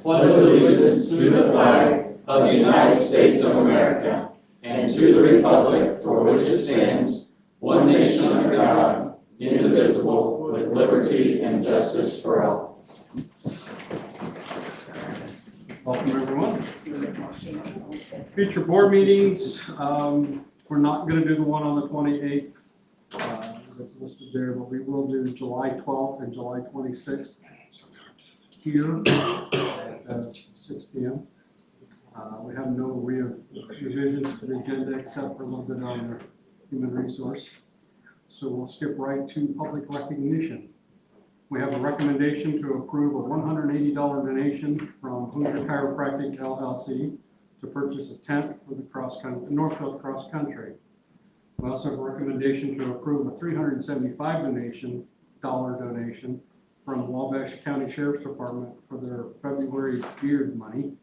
pledge allegiance to the flag of the United States of America and to the republic for which it stands, one nation under God, indivisible, with liberty and justice for all. Welcome, everyone. Future board meetings, we're not going to do the one on the 28th. That's listed there, but we will do July 12th and July 26th here at 6 p.m. We have no revisions to the agenda except for a little bit on the human resource. So we'll skip right to public recognition. We have a recommendation to approve a $180 donation from Hoosier Chiropractic LLC to purchase a tent for the Northfield Cross Country. We also have a recommendation to approve a $375 donation from Wabash County Sheriff's Department for their February beard money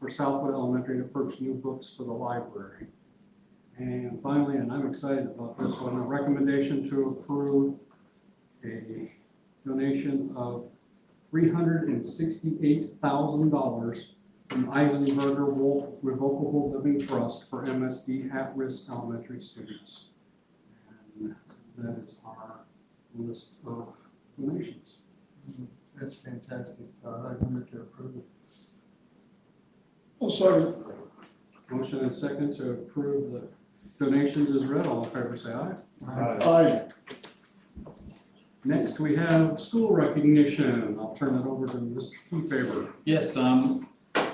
for Southwood Elementary to purchase new books for the library. And finally, and I'm excited about this one, a recommendation to approve a donation of $368,000 from Eisenberger Wolf Revocable Living Trust for MSD at-risk elementary students. And that is our list of donations. That's fantastic, Todd. I move to approve it. I'll second. Motion and second to approve the donations is read. All in favor say aye. Aye. Next, we have school recognition. I'll turn it over to Mr. Keyfaber. Yes,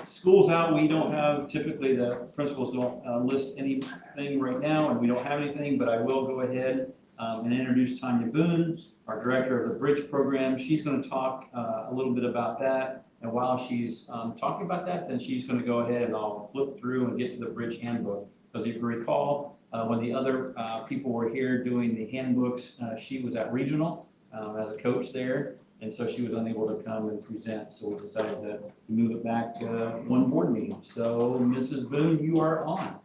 school's out. We don't have, typically the principals don't list anything right now, and we don't have anything, but I will go ahead and introduce Tanya Boone, our director of the Bridge program. She's going to talk a little bit about that. And while she's talking about that, then she's going to go ahead and I'll flip through and get to the Bridge handbook. Because if you recall, when the other people were here doing the handbooks, she was at regional as a coach there. And so she was unable to come and present. So we decided to move it back to one board meeting. So Mrs. Boone, you are on.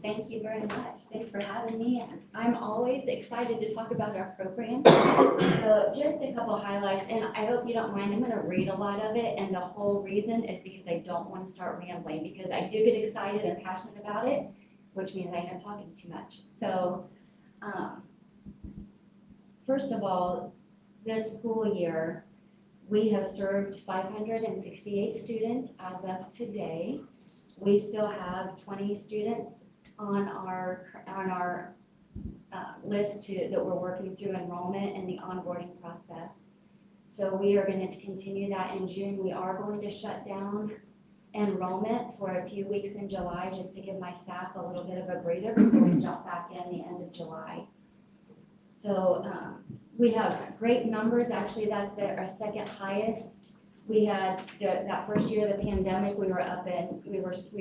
Thank you very much. Thanks for having me. I'm always excited to talk about our program. So just a couple highlights, and I hope you don't mind. I'm going to read a lot of it, and the whole reason is because I don't want to start rambling, because I do get excited and passionate about it, which means I am talking too much. So first of all, this school year, we have served 568 students as of today. We still have 20 students on our list that we're working through enrollment and the onboarding process. So we are going to continue that in June. We are going to shut down enrollment for a few weeks in July just to give my staff a little bit of a breather before we jump back in the end of July. So we have great numbers. Actually, that's our second highest. We had that first year of the pandemic, we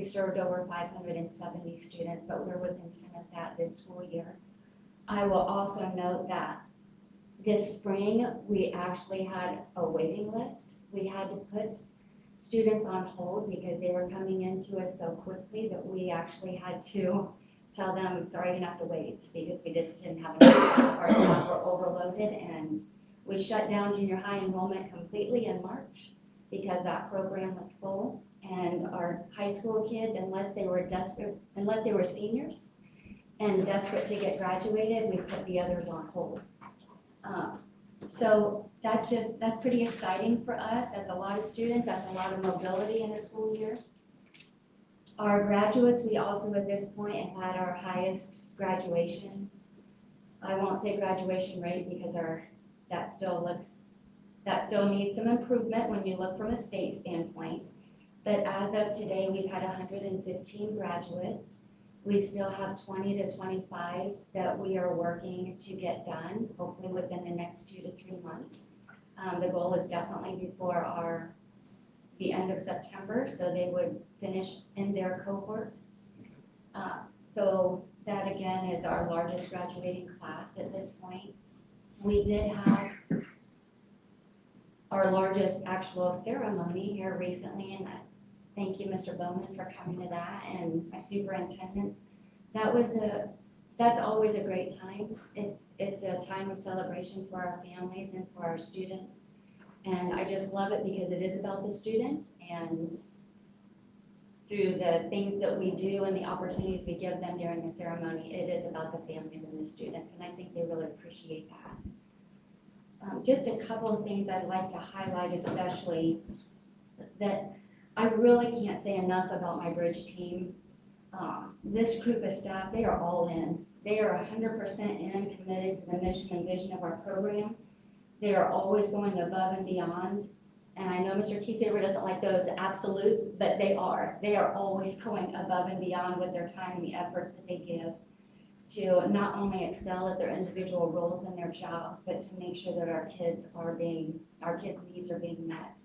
served over 570 students, but we're within 10 of that this school year. I will also note that this spring, we actually had a waiting list. We had to put students on hold because they were coming into us so quickly that we actually had to tell them, sorry, you have to wait, because we just didn't have enough staff. Our staff were overloaded, and we shut down junior high enrollment completely in March because that program was full, and our high school kids, unless they were seniors and desperate to get graduated, we put the others on hold. So that's pretty exciting for us. That's a lot of students. That's a lot of mobility in a school year. Our graduates, we also at this point have had our highest graduation. I won't say graduation rate because that still needs some improvement when you look from a state standpoint. But as of today, we've had 115 graduates. We still have 20 to 25 that we are working to get done, hopefully within the next 2 to 3 months. The goal is definitely before the end of September, so they would finish in their cohort. So that again is our largest graduating class at this point. We did have our largest actual ceremony here recently, and thank you, Mr. Bowman, for coming to that, and my superintendents. That's always a great time. It's a time of celebration for our families and for our students. And I just love it because it is about the students, and through the things that we do and the opportunities we give them during the ceremony, it is about the families and the students, and I think they really appreciate that. Just a couple of things I'd like to highlight, especially that I really can't say enough about my bridge team. This group of staff, they are all in. They are 100% in, committed to the mission and vision of our program. They are always going above and beyond. And I know Mr. Kefauver doesn't like those absolutes, but they are. They are always going above and beyond with their time and the efforts that they give to not only excel at their individual roles in their jobs, but to make sure that our kids' needs are being met.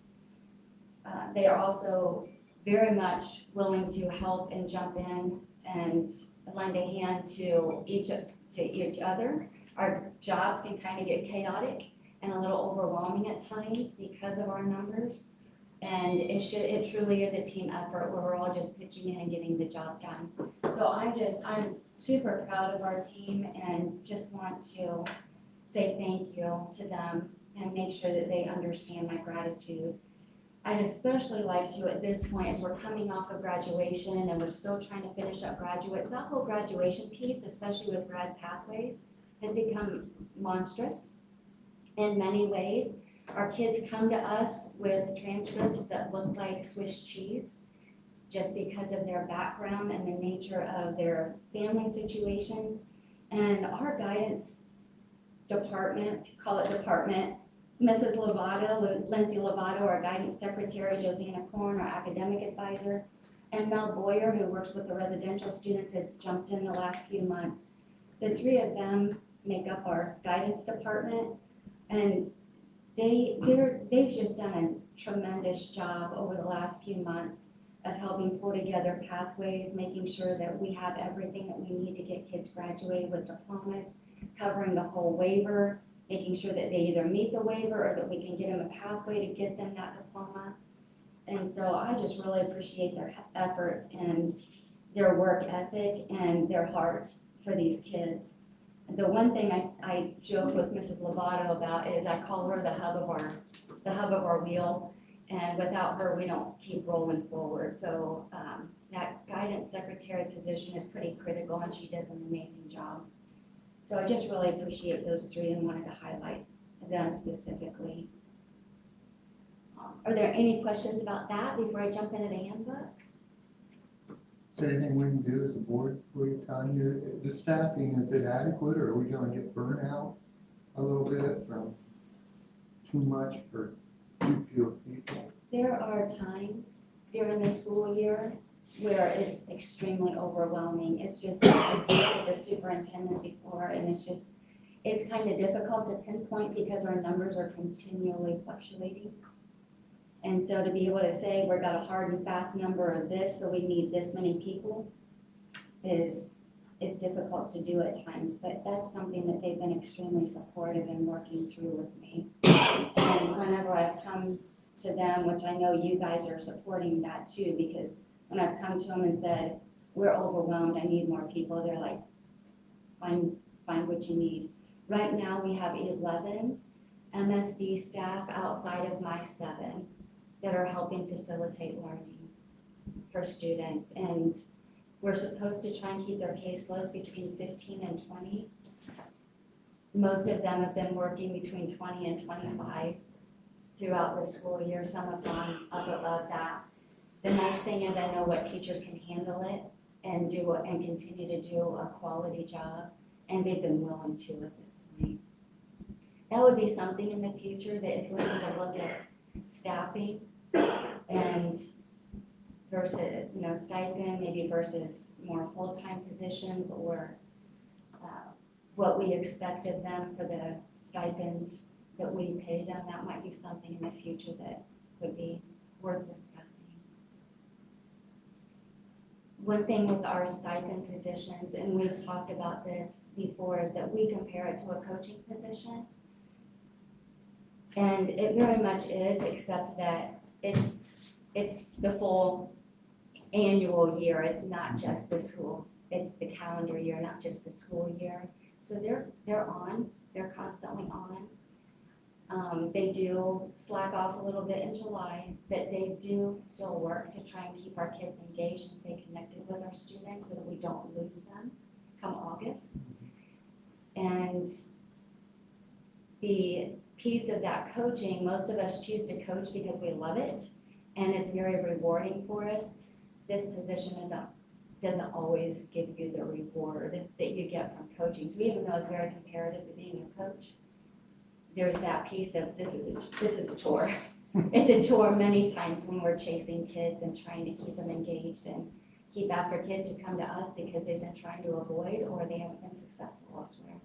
They are also very much willing to help and jump in and lend a hand to each other. Our jobs can kind of get chaotic and a little overwhelming at times because of our numbers. And it truly is a team effort where we're all just pitching in and getting the job done. So I'm super proud of our team and just want to say thank you to them and make sure that they understand my gratitude. I'd especially like to, at this point, as we're coming off of graduation and we're still trying to finish up graduates, that whole graduation piece, especially with grad pathways, has become monstrous in many ways. Our kids come to us with transcripts that look like Swiss cheese just because of their background and the nature of their family situations. And our guidance department, call it department, Mrs. Lovato, Lindsay Lovato, our guidance secretary, Josanna Korn, our academic advisor, and Mel Boyer, who works with the residential students, has jumped in the last few months. The three of them make up our guidance department, and they've just done a tremendous job over the last few months of helping pull together pathways, making sure that we have everything that we need to get kids graduated with diplomas, covering the whole waiver, making sure that they either meet the waiver or that we can get them a pathway to get them that diploma. And so I just really appreciate their efforts and their work ethic and their heart for these kids. The one thing I joke with Mrs. Lovato about is I call her the hub of our wheel, and without her, we don't keep rolling forward. So that guidance secretary position is pretty critical, and she does an amazing job. So I just really appreciate those three and wanted to highlight them specifically. Are there any questions about that before I jump into the handbook? Is there anything we can do as a board for you, Tanya? The staffing, is it adequate, or are we gonna get burnt out a little bit from too much for too few people? There are times during the school year where it's extremely overwhelming. It's just, I've talked with the superintendents before, and it's kind of difficult to pinpoint because our numbers are continually fluctuating. And so to be able to say we've got a hard and fast number of this, so we need this many people, is difficult to do at times, but that's something that they've been extremely supportive in working through with me. And whenever I've come to them, which I know you guys are supporting that too, because when I've come to them and said, we're overwhelmed, I need more people, they're like, find what you need. Right now, we have 11 MSD staff outside of my 7 that are helping facilitate learning for students. And we're supposed to try and keep their caseloads between 15 and 20. Most of them have been working between 20 and 25 throughout the school year. Some have gone up above that. The nice thing is I know what teachers can handle it and continue to do a quality job, and they've been willing to at this point. That would be something in the future that if we need to look at staffing and versus, stipend, maybe versus more full-time positions, or what we expect of them for the stipend that we pay them, that might be something in the future that would be worth discussing. One thing with our stipend positions, and we've talked about this before, is that we compare it to a coaching position. And it very much is, except that it's the full annual year. It's not just the school. It's the calendar year, not just the school year. So they're constantly on. They do slack off a little bit in July, but they do still work to try and keep our kids engaged and stay connected with our students so that we don't lose them come August. And the piece of that coaching, most of us choose to coach because we love it, and it's very rewarding for us. This position doesn't always give you the reward that you get from coaching. So even though it's very comparative to being a coach, there's that piece of this is a chore. It's a chore many times when we're chasing kids and trying to keep them engaged and keep after kids who come to us because they've been trying to avoid or they haven't been successful elsewhere.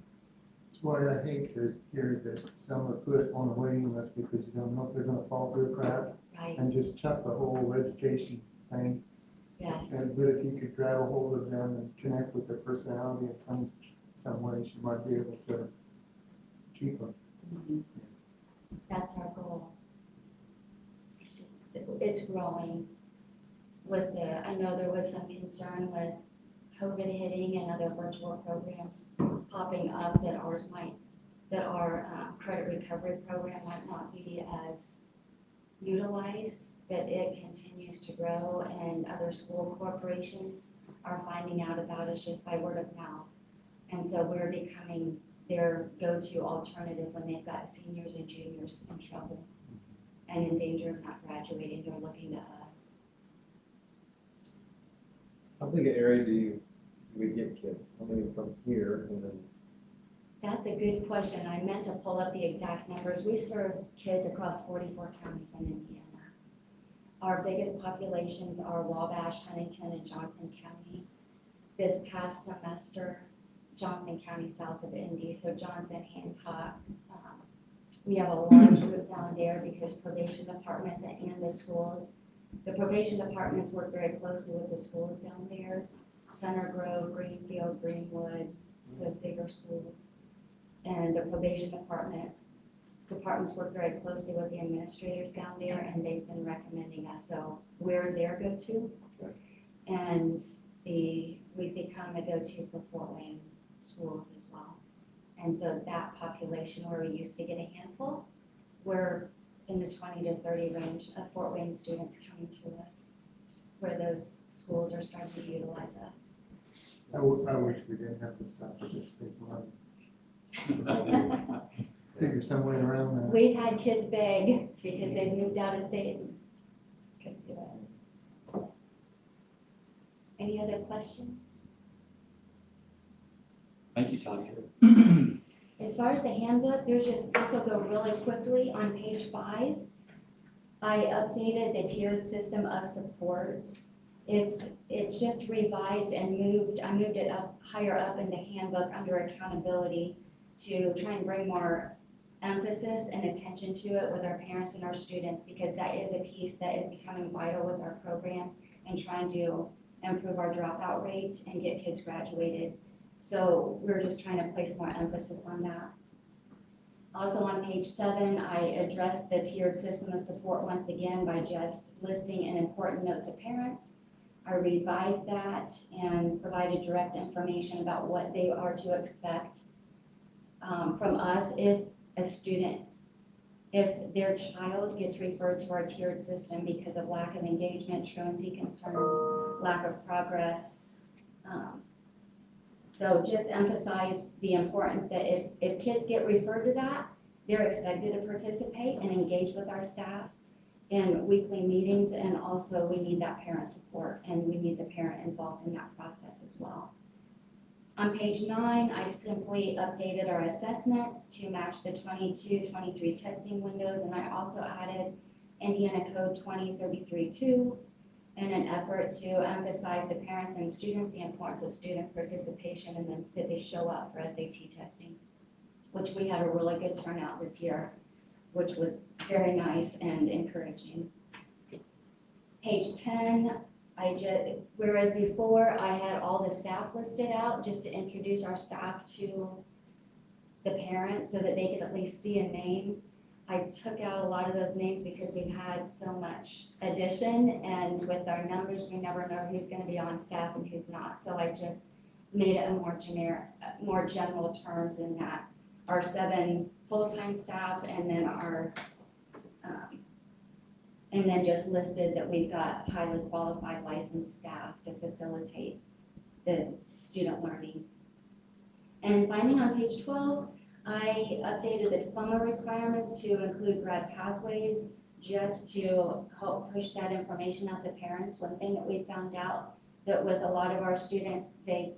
That's why I hate to hear that some are put on a waiting list because you don't know if they're gonna fall through a crack Right, and just chuck the whole education thing. yes. But if you could grab a hold of them and connect with their personality in some ways, you might be able to keep them. Mhm. That's our goal. It's growing with I know there was some concern with COVID hitting and other virtual programs popping up that our credit recovery program might not be as utilized, but it continues to grow and other school corporations are finding out about us just by word of mouth. And so we're becoming their go-to alternative when they've got seniors and juniors in trouble and in danger of not graduating. They're looking to us. How big an area do we get kids? How many from here and then? That's a good question. I meant to pull up the exact numbers. We serve kids across 44 counties in Indiana. Our biggest populations are Wabash, Huntington, and Johnson County. This past semester, Johnson County south of Indy, so Johnson, Hancock. We have a large group down there because probation departments and the schools. The probation departments work very closely with the schools down there. Center Grove, Greenfield, Greenwood, those bigger schools. And the probation departments work very closely with the administrators down there, and they've been recommending us, so we're their go-to. And we've become a go-to for Fort Wayne schools as well. And so that population where we used to get a handful, we're in the 20 to 30 range of Fort Wayne students coming to us, where those schools are starting to utilize us. I wish we didn't have to stop at this state line. Figure some way around that. We've had kids beg because they've moved out of state and couldn't do it. Any other questions? Thank you, Tanya. As far as the handbook, this will go really quickly on page 5. I updated the tiered system of support. It's just revised and I moved it up higher up in the handbook under accountability to try and bring more emphasis and attention to it with our parents and our students, because that is a piece that is becoming vital with our program and trying to improve our dropout rates and get kids graduated. So we're just trying to place more emphasis on that. Also on page 7, I addressed the tiered system of support once again by just listing an important note to parents. I revised that and provided direct information about what they are to expect from us if their child gets referred to our tiered system because of lack of engagement, truancy concerns, lack of progress. So just emphasize the importance that if kids get referred to that, they're expected to participate and engage with our staff in weekly meetings, and also we need that parent support and we need the parent involved in that process as well. On page 9, I simply updated our assessments to match the 22-23 testing windows, and I also added Indiana Code 2033-2 in an effort to emphasize to parents and students the importance of students' participation and that they show up for SAT testing, which we had a really good turnout this year, which was very nice and encouraging. Page 10, whereas before I had all the staff listed out just to introduce our staff to the parents so that they could at least see a name, I took out a lot of those names because we've had so much addition, and with our numbers, we never know who's going to be on staff and who's not. So I just made it a more general terms in that our 7 full-time staff and then and then just listed that we've got highly qualified licensed staff to facilitate the student learning. And finally, on page 12, I updated the diploma requirements to include grad pathways, just to help push that information out to parents. One thing that we found out that with a lot of our students, they've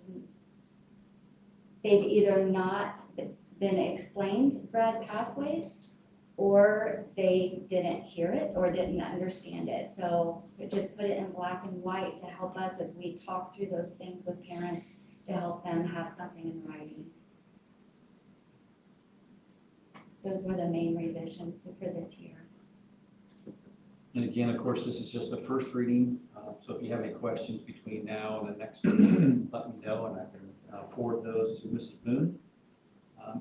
either not been explained grad pathways, or they didn't hear it or didn't understand it. So we just put it in black and white to help us as we talk through those things with parents, to help them have something in writing. Those were the main revisions for this year. And again, of course, this is just the first reading, so if you have any questions between now and the next meeting, let me know, and I can forward those to Mrs. Boone.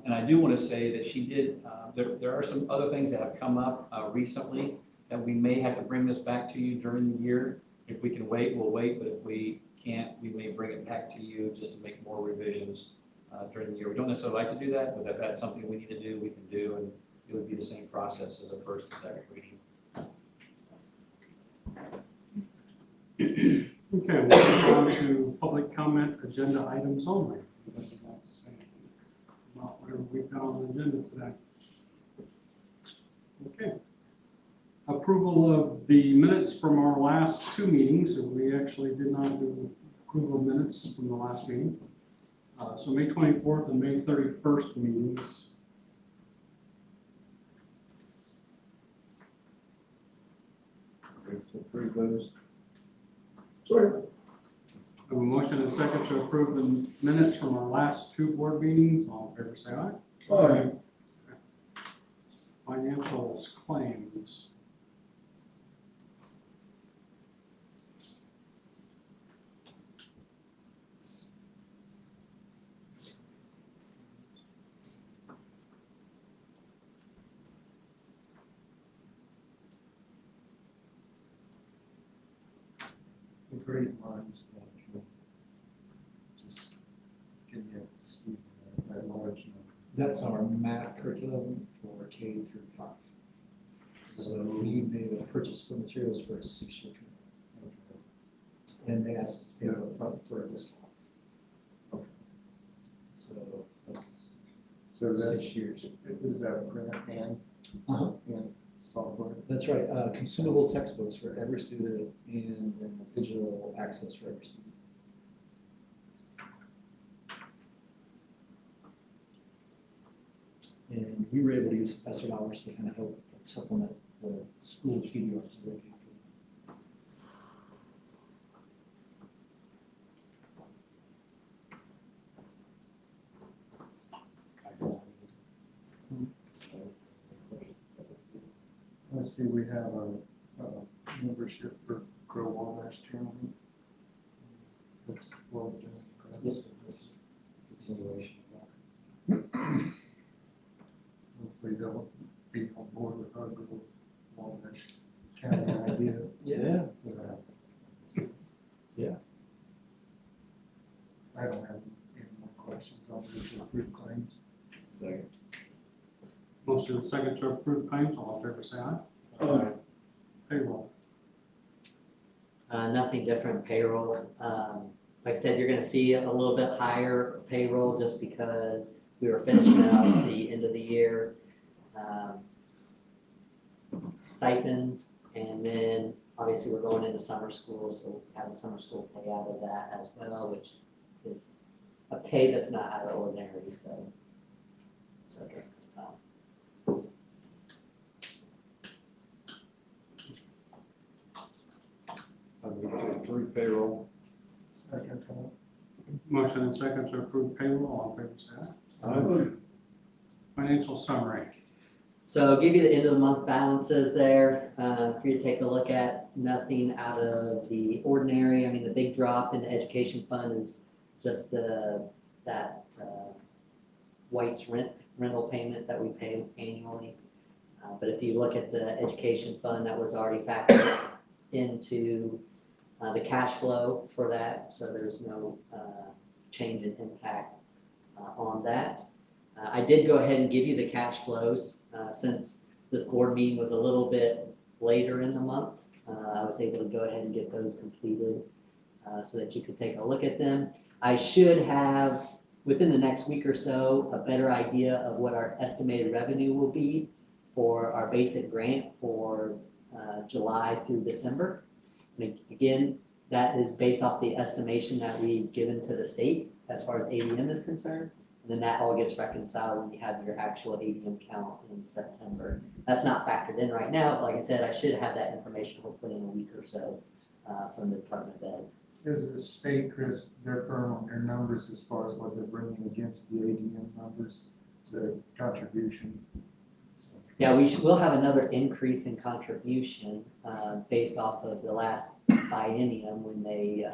And I do want to say that she did, there are some other things that have come up recently that we may have to bring this back to you during the year. If we can wait, we'll wait, but if we can't, we may bring it back to you just to make more revisions during the year. We don't necessarily like to do that, but if that's something we need to do, we can do, and it would be the same process as a first and second reading. Okay, we'll move on to public comment agenda items only. Anybody want to say anything about whatever we've got on the agenda today? Okay. Approval of the minutes from our last two meetings. We actually did not do approval of minutes from the last meeting. So May 24th and May 31st meetings. Approve those. Second. I have a motion and a second to approve the minutes from our last two board meetings. All in favor, say aye. Aye. Financials, claims. The great minds that can just get you up to speed on that large number. That's our math curriculum for K through 5. So we made a purchase for materials for a 6-year commitment. And they asked us to pay up front for a discount. Okay. So So that's that's, 6 years. is that print Uh-huh. and software? That's right, consumable textbooks for every student and then digital access for every student. And we were able to use ESSER dollars to kind of help supplement the school PDRs as they pay for them. I see we have a membership for Grow Wabash Tournament. That's well done. Yes, it's a continuation of that. Hopefully they'll be on board with our Grow Wabash County idea. Yeah. Yeah. I don't have any more questions. I'll move to approve claims. Second. Motion and second to approve claims. All in favor, say aye. Aye. Payroll. Nothing different payroll. Like I said, you're gonna see a little bit higher payroll just because we were finishing out the end of the year stipends, and then obviously we're going into summer school, so having summer school pay out of that as well, which is a pay that's not out of the ordinary, so it's okay this time. I move to approve payroll. Second time. Motion and second to approve payroll. All in favor, say aye. Aye. Financial summary. So I'll give you the end of the month balances there for you to take a look at. Nothing out of the ordinary. I mean, the big drop in the education fund is just that White's rental payment that we pay annually. But if you look at the education fund, that was already factored into the cash flow for that, so there's no change in impact on that. I did go ahead and give you the cash flows, since this board meeting was a little bit later in the month. I was able to go ahead and get those completed, so that you could take a look at them. I should have, within the next week or so, a better idea of what our estimated revenue will be for our basic grant for July through December. And again, that is based off the estimation that we've given to the state as far as ADM is concerned. And then that all gets reconciled when you have your actual ADM count in September. That's not factored in right now, but like I said, I should have that information hopefully in a week or so from the Department of Ed. Is the state, Chris, they're firm on their numbers as far as what they're bringing against the ADM numbers, the contribution? Yeah, we'll have another increase in contribution based off of the last biennium when they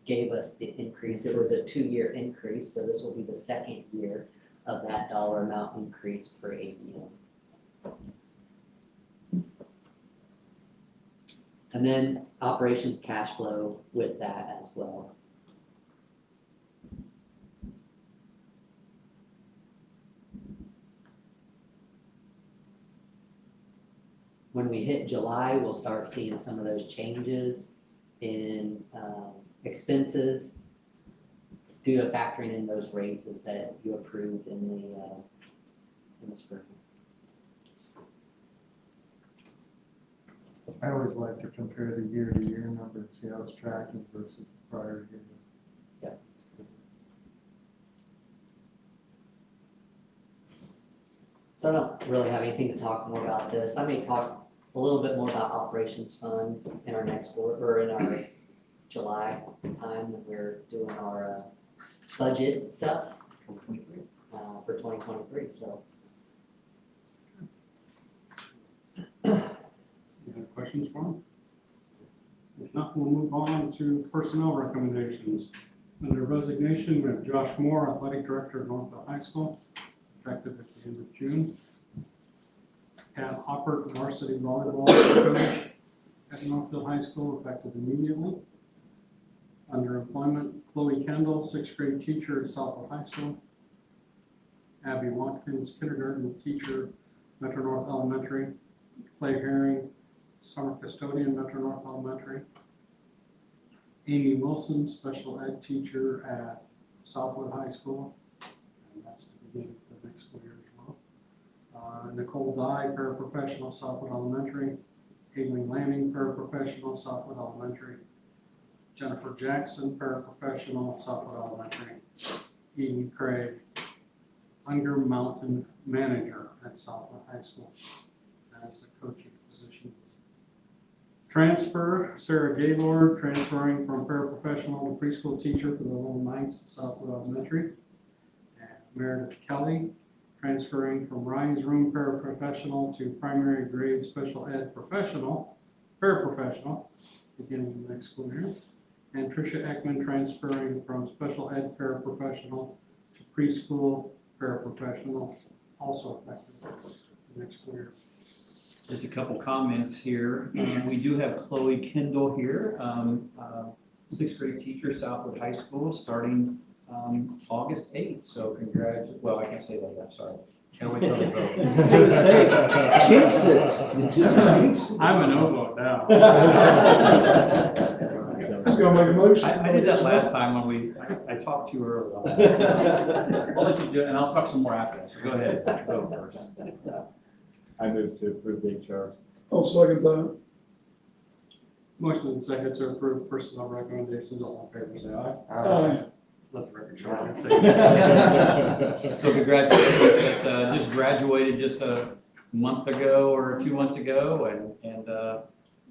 gave us the increase. It was a 2-year increase, so this will be the second year of that dollar amount increase per ADM. And then operations cash flow with that as well. When we hit July, we'll start seeing some of those changes in expenses due to factoring in those raises that you approved in the spring. I always like to compare the year-to-year number and see how it's tracking versus the prior year. Yeah. So I don't really have anything to talk more about this. I may talk a little bit more about operations fund in our next board, or in our July time when we're doing our budget stuff for 2023. So. Any other questions for him? If not, we'll move on to personnel recommendations. Under resignation, we have Josh Moore, Athletic Director of Northville High School, effective at the end of June. Pat Hopper, Varsity Volleyball Coach at Northville High School, effective immediately. Under employment, Chloe Kendall, 6th grade teacher at Southwood High School. Abby Watkins, kindergarten teacher, Metro North Elementary. Clay Herring, summer custodian, Metro North Elementary. Amy Wilson, special ed teacher at Southwood High School, and that's to begin the next school year as well. Nicole Dye, paraprofessional, Southwood Elementary. Aileen Lanning, paraprofessional, Southwood Elementary. Jennifer Jackson, paraprofessional, Southwood Elementary. Eden Craig, Under Mountain manager at Southwood High School as a coaching position. Transfer, Sarah Gaylord, transferring from paraprofessional to preschool teacher for the Little Knights at Southwood Elementary. And Meredith Kelly, transferring from Rise Room paraprofessional to primary grade special ed paraprofessional, beginning the next school year. And Tricia Ekman, transferring from special ed paraprofessional to preschool paraprofessional, also effective the next school year. Just a couple comments here. We do have Chloe Kendall here, 6th grade teacher, Southwood High School, starting August 8th. So well, I can't say that yet, sorry. Can't wait till they vote. Jinx it. I'm a no vote now. I'm gonna make a motion. I did that last time when I talked too early. I'll let you do it, and I'll talk some more after that, so go ahead, go first. I move to approve the HR. I'll second that. Motion and second to approve personnel recommendations. All in favor, say aye. Aye. Let the record show I didn't say that. So congratulations, just graduated just a month ago or 2 months ago, and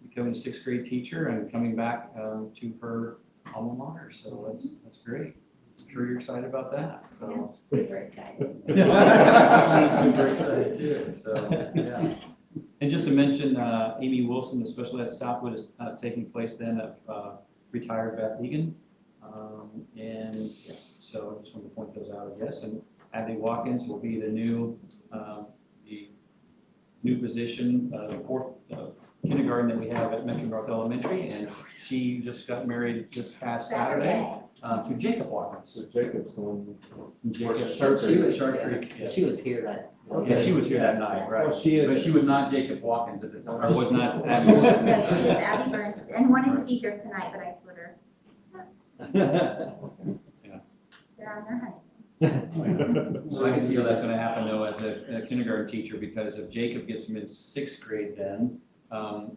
becoming a 6th grade teacher and coming back to her alma mater. So that's great. I'm sure you're excited about that. So Super excited. I'm super excited too. So yeah. And just to mention, Amy Wilson, the special ed at Southwood, is taking place then of retired Beth Egan. And yeah, so I just wanted to point those out, I guess. And Abby Watkins will be the new position, kindergarten that we have at Metro North Elementary, and she just got married this past Saturday to Jacob Watkins. So Jacob's on. Jacob, She was, Shark Creek, yes. she was here that. Yeah, she was here that night, right. Well, she is- But she was not Jacob Watkins at the time, or was not Abby. No, she is Abby Burns, and wanted to be here tonight, but I told her, they're on their honeymoon. So I can see how that's gonna happen though as a kindergarten teacher, because if Jacob gets them in 6th grade then,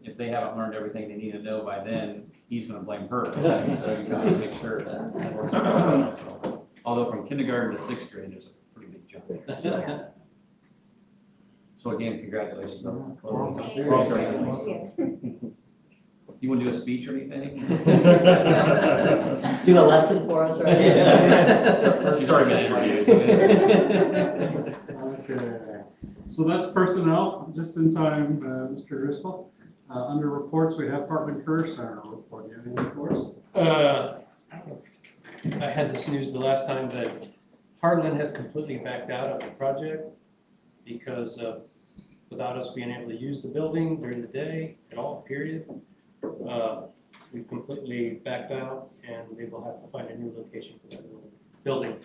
if they haven't learned everything they need to know by then, he's gonna blame her. So you gotta make sure that works out. So, although from kindergarten to 6th grade, there's a pretty big jump there. So- So again, congratulations. Well, Well, sorry. Thank you. You wanna do a speech or anything? Do a lesson for us, right? She's already been interviewed. Okay. So that's personnel, just in time, Mr. Driscoll. Under reports, we have Hartman Curtis, our report. You have any reports? I had this news the last time that Heartland has completely backed out of the project because without us being able to use the building during the day at all, period, we've completely backed out and they will have to find a new location for that building.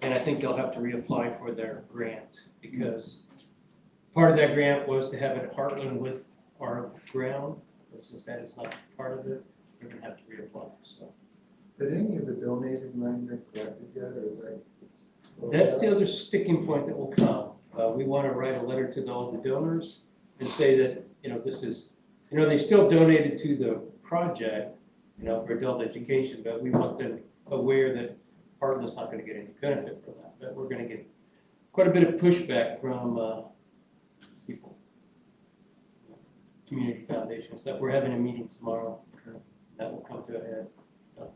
And I think they'll have to reapply for their grant because part of that grant was to have it at Heartland with our ground. But since that is not part of it, we're gonna have to reapply, so. Did any of the donated money been collected yet, or is that? That's the other sticking point that will come. We want to write a letter to all the donors and say that, this is, they still donated to the project, for adult education, but we want them aware that Heartland's not going to get any benefit from that. But we're going to get quite a bit of pushback from people, community foundations, that we're having a meeting tomorrow. That will come to a head. So.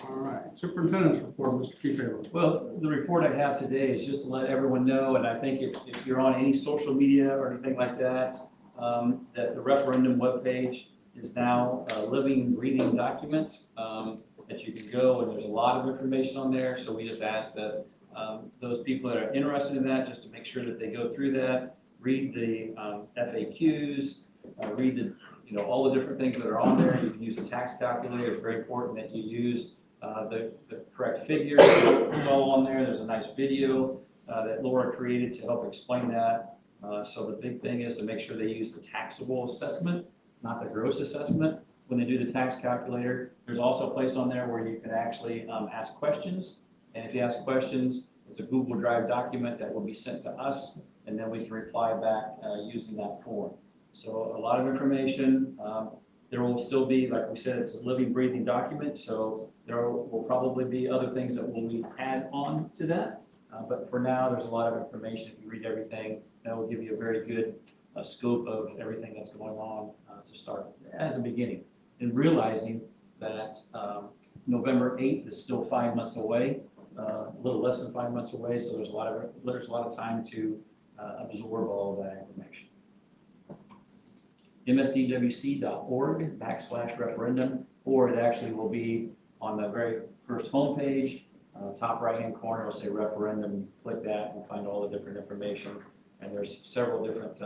All right, superintendent's report, Mr. Keyfaber. Well, the report I have today is just to let everyone know, and I think if you're on any social media or anything like that, that the referendum webpage is now a living, breathing document that you can go, and there's a lot of information on there. So we just ask that those people that are interested in that, just to make sure that they go through that, read the FAQs, read the, all the different things that are on there. You can use a tax calculator. It's very important that you use the correct figures. It's all on there. There's a nice video that Laura created to help explain that. So the big thing is to make sure they use the taxable assessment, not the gross assessment, when they do the tax calculator. There's also a place on there where you can actually ask questions. And if you ask questions, it's a Google Drive document that will be sent to us, and then we can reply back using that form. So a lot of information. There will still be, like we said, it's a living, breathing document, so there will probably be other things that will be added on to that. But for now, there's a lot of information. If you read everything, that will give you a very good scope of everything that's going on to start as a beginning. And realizing that November 8th is still 5 months away, a little less than 5 months away, so there's a lot of time to absorb all of that information. msdwc.org/referendum, or it actually will be on the very first homepage, top right-hand corner, it'll say referendum. Click that and find all the different information. And there's several different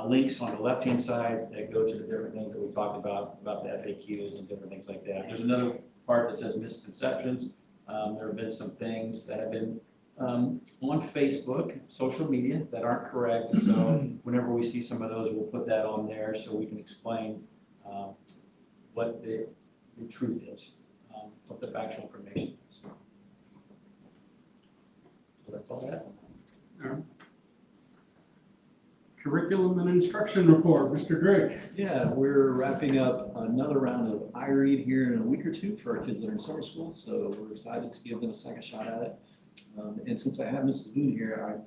links on the left-hand side that go to the different things that we talked about the FAQs and different things like that. There's another part that says misconceptions. There have been some things that have been on Facebook, social media, that aren't correct. And so whenever we see some of those, we'll put that on there so we can explain what the truth is, what the factual information is. So that's all I have. All right. Curriculum and instruction report, Mr. Drake. Yeah, we're wrapping up another round of iRead here in a week or two for our kids that are in summer school, so we're excited to give them a second shot at it. And since I have Mrs. Boone here,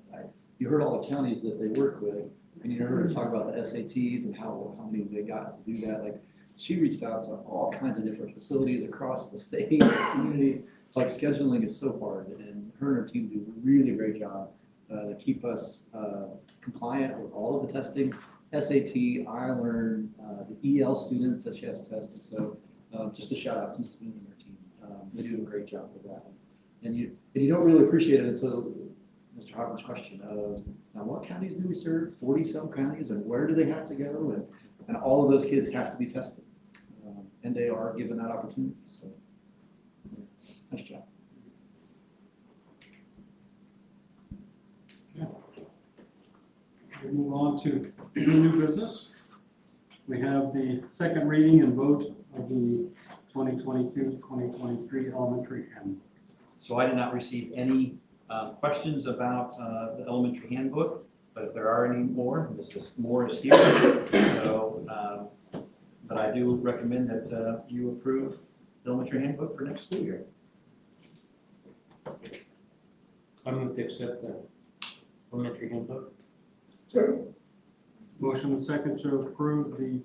you heard all the counties that they work with, and you heard her talk about the SATs and how many they got to do that. Like, she reached out to all kinds of different facilities across the state, communities. Like, scheduling is so hard, and her and her team do a really great job to keep us compliant with all of the testing, SAT, iLearn, the EL students that she has tested. So just a shout out to Mrs. Boone and her team. They do a great job with that. And you don't really appreciate it until Mr. Hopper's question of, now what counties do we serve? 40-some counties, and where do they have to go? And all of those kids have to be tested. And they are given that opportunity, so. Nice job. We move on to new business. We have the second reading and vote of the 2022-2023 elementary handbook. So I did not receive any questions about the elementary handbook, but if there are any more, more is here. So, but I do recommend that you approve the elementary handbook for next school year. I move to accept the elementary handbook. Second. Motion and second to approve the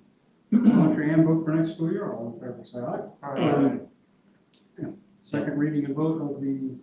elementary handbook for next school year. All in favor, say aye. Aye. Second reading and vote of the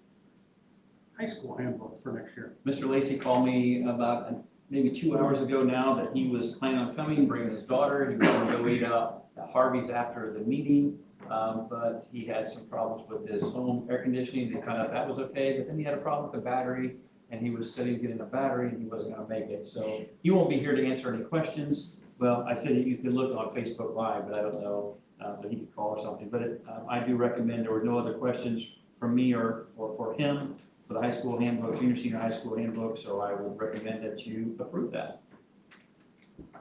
high school handbook for next year. Mr. Lacy called me about maybe 2 hours ago now that he was planning on coming, bringing his daughter. He was going to go eat out at Harvey's after the meeting, but he had some problems with his home air conditioning. They found out that was okay, but then he had a problem with the battery, and he was sitting getting a battery, and he wasn't going to make it. So he won't be here to answer any questions. Well, I said you could look on Facebook Live, but I don't know, but he could call or something. But I do recommend, there were no other questions from me or for him for the high school handbook, junior, senior high school handbook, so I would recommend that you approve that.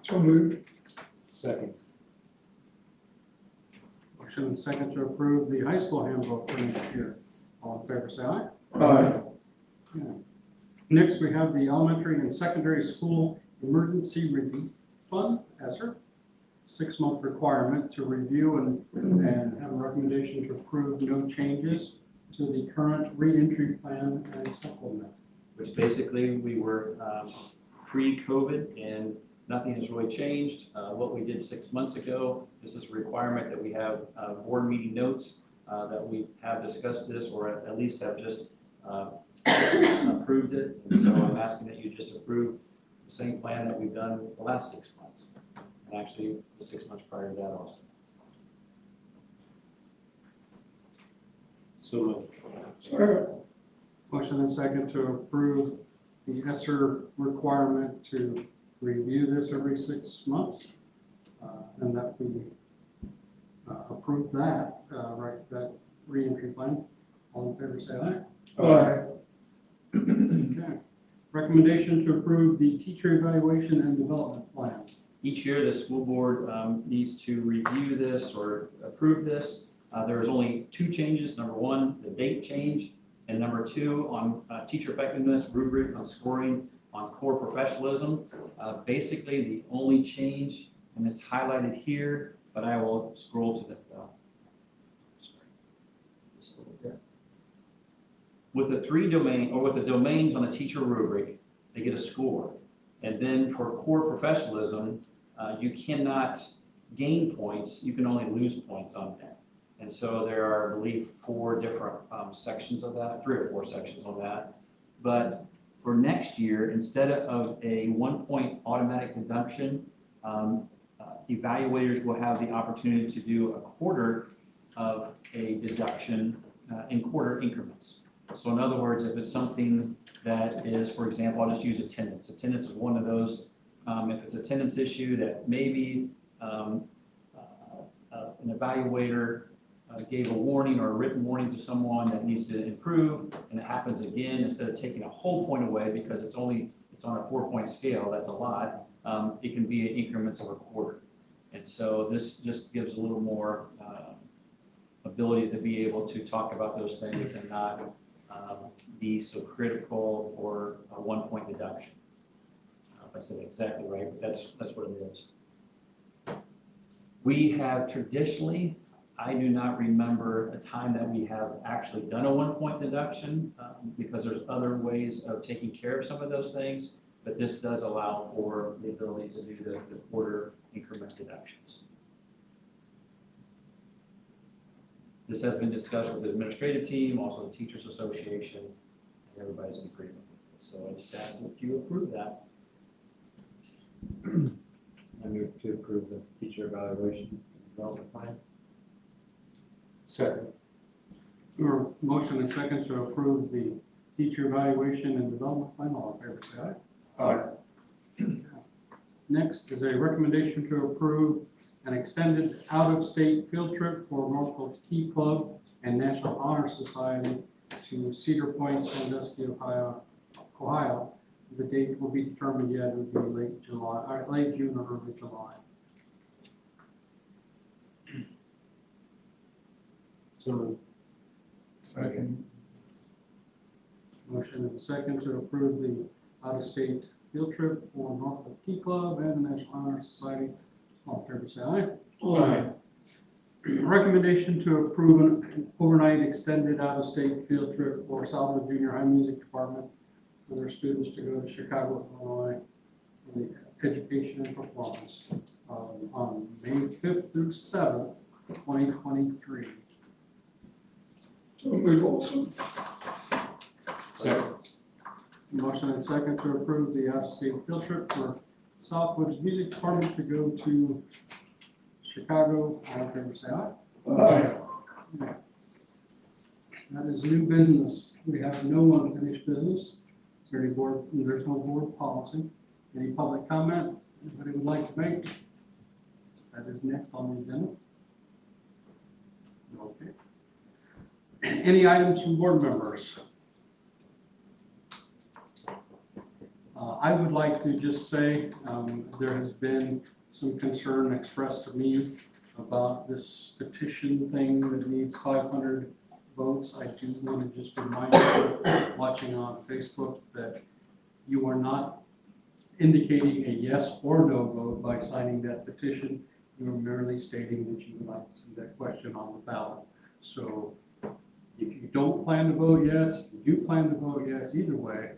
So moved. Second. Motion and second to approve the high school handbook for next year. All in favor, say aye. Aye. Yeah. Next, we have the elementary and secondary school emergency relief fund, ESSER, 6-month requirement to review and have a recommendation to approve no changes to the current reentry plan and supplement. Which basically we were pre-COVID and nothing has really changed. What we did 6 months ago, this is a requirement that we have board meeting notes that we have discussed this or at least have just approved it. And so I'm asking that you just approve the same plan that we've done the last 6 months. And actually the 6 months prior to that also. So moved. Second. Motion and second to approve the ESSER requirement to review this every 6 months. And that we approve that, that reentry plan. All in favor, say aye. Aye. Okay. Recommendation to approve the teacher evaluation and development plan. Each year, the school board needs to review this or approve this. There is only 2 changes. Number 1, the date change, and number 2, on teacher effectiveness, rubric on scoring on core professionalism. Basically, the only change, and it's highlighted here, but I will scroll to the, sorry, just a little bit. With the domains on the teacher rubric, they get a score. And then for core professionalism, you cannot gain points, you can only lose points on that. And so there are, I believe, 4 different sections of that, 3 or 4 sections on that. But for next year, instead of a 1-point automatic deduction, evaluators will have the opportunity to do a quarter of a deduction in quarter increments. So in other words, if it's something that is, for example, I'll just use attendance. Attendance is one of those. If it's attendance issue that maybe an evaluator gave a warning or a written warning to someone that needs to improve, and it happens again, instead of taking a whole point away because it's on a 4-point scale, that's a lot, it can be in increments of a quarter. And so this just gives a little more ability to be able to talk about those things and not be so critical for a 1-point deduction. If I said it exactly right, but that's what it is. We have traditionally, I do not remember a time that we have actually done a 1-point deduction because there's other ways of taking care of some of those things, but this does allow for the ability to do the quarter increment deductions. This has been discussed with the administrative team, also the Teachers Association, and everybody's in agreement with it. So I just ask that you approve that. I move to approve the teacher evaluation and development plan. Second. Motion and second to approve the teacher evaluation and development plan. All in favor, say aye. Aye. Next is a recommendation to approve an extended out-of-state field trip for Northfield Key Club and National Honor Society to Cedar Point, Sandusky, Ohio. The date will be determined yet. It would be late June or early July. So Second. Motion and a second to approve the out-of-state field trip for Norfolk Key Club and the National Honor Society. All in favor, say aye. Aye. Recommendation to approve an overnight extended out-of-state field trip for Southwood Junior High Music Department for their students to go to Chicago, Illinois for the education and performance on May 5th through 7th, 2023. So move also. Second. Motion and second to approve the out-of-state field trip for Southwood's Music Department to go to Chicago. All in favor, say aye. Aye. That is new business. We have no unfinished business. Is there any board, there's no board policy. Any public comment anybody would like to make? That is next on the agenda. Okay. Any items from board members? I would like to just say there has been some concern expressed to me about this petition thing that needs 500 votes. I do want to just remind you watching on Facebook that you are not indicating a yes or no vote by signing that petition. You are merely stating that you would like to see that question on the ballot. So if you don't plan to vote yes, if you do plan to vote yes, either way,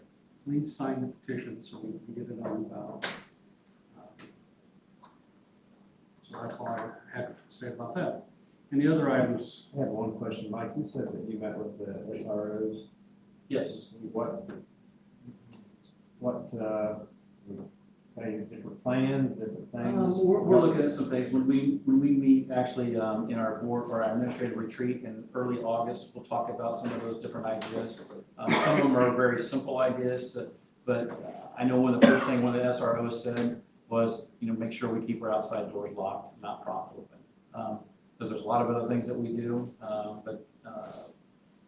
please sign the petition so we can get it on the ballot. So that's all I have to say about that. Any other items? I have one question, Mike. You said that you met with the SROs. Yes. Any different plans, different things? We're looking at some things. When we meet actually in our board or our administrative retreat in early August, we'll talk about some of those different ideas. Some of them are very simple ideas, but I know one of the SROs said was, make sure we keep our outside doors locked, not propped open. Because there's a lot of other things that we do, but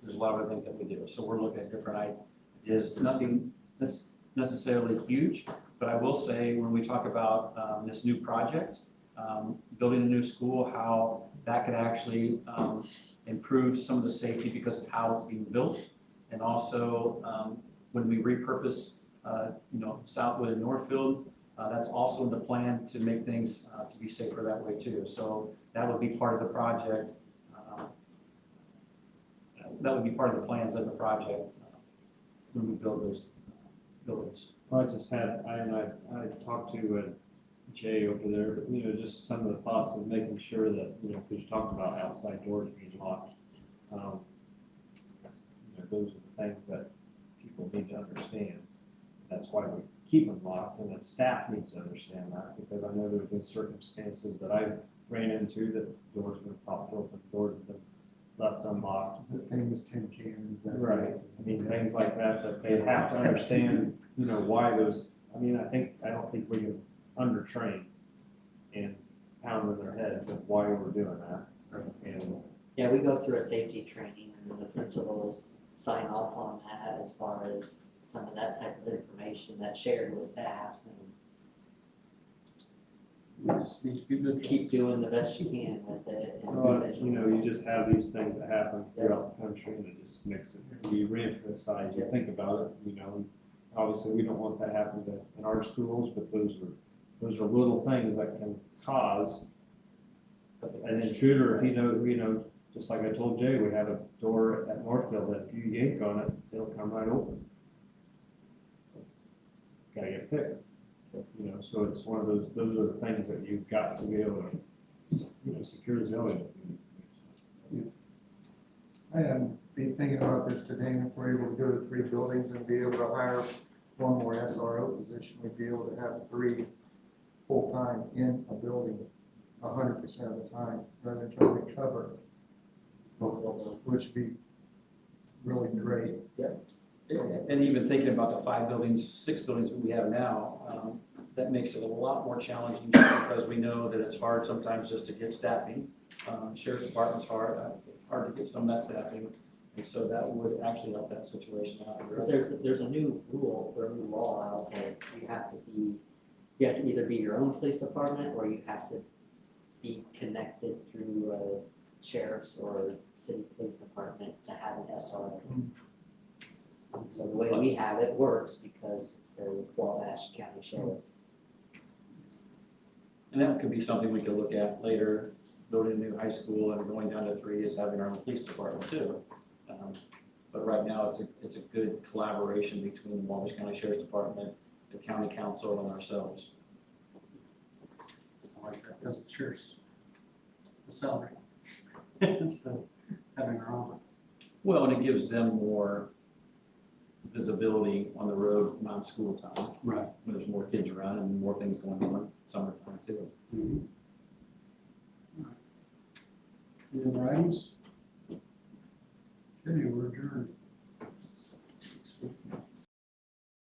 there's a lot of other things that we do. So we're looking at different ideas, nothing necessarily huge, but I will say when we talk about this new project, building a new school, how that could actually improve some of the safety because of how it's being built. And also when we repurpose, Southwood and Northfield, that's also in the plan to make things to be safer that way too. So that would be part of the project. That would be part of the plans of the project when we build those buildings. Well, I talked to Jay over there, but, just some of the thoughts of making sure that, because you talked about outside doors being locked. Those are the things that people need to understand. That's why we keep them locked, and the staff needs to understand that, because I know there have been circumstances that I've ran into that doors have been popped open, doors have been left unlocked. The famous tin can. Right. I mean, things like that they have to understand, why those, I don't think we can undertrain and pound in their heads of why we're doing that. And Yeah, we go through a safety training and the principals sign off on that as far as some of that type of information that's shared with staff. We just need to do the Keep doing the best you can with it. And you just have these things that happen throughout the country, and it just makes it, you rant from the side, you think about it, and obviously we don't want that to happen in our schools, but those are little things that can cause an intruder. If just like I told Jay, we have a door at Northfield that if you yank on it, it'll come right open. Gotta get fixed. So it's one of those are the things that you've got to be able to, secure the building. I am be thinking about this today, and if we're able to go to 3 buildings and be able to hire one more SRO position, we'd be able to have 3 full-time in a building 100% of the time, rather than trying to cover both of them, which would be really great. And even thinking about the 5 buildings, 6 buildings that we have now, that makes it a lot more challenging because we know that it's hard sometimes just to get staffing. Sheriff's Department's hard to get some of that staffing. And so that would actually help that situation out. Because there's a new rule or a new law out there. You have to either be your own police department or you have to be connected through a sheriff's or city police department to have an SRO. And so the way we have it works because the Wabash County Sheriff. And that could be something we could look at later, building a new high school and going down to 3 is having our own police department too. But right now, it's a good collaboration between the Wabash County Sheriff's Department, the county council, and ourselves. I like that, because it shares the salary. Instead of having our own. Well, and it gives them more visibility on the road, non-school time. Right. When there's more kids around and more things going on, summertime too. Mhm. Any other items? Okay, we're adjourned.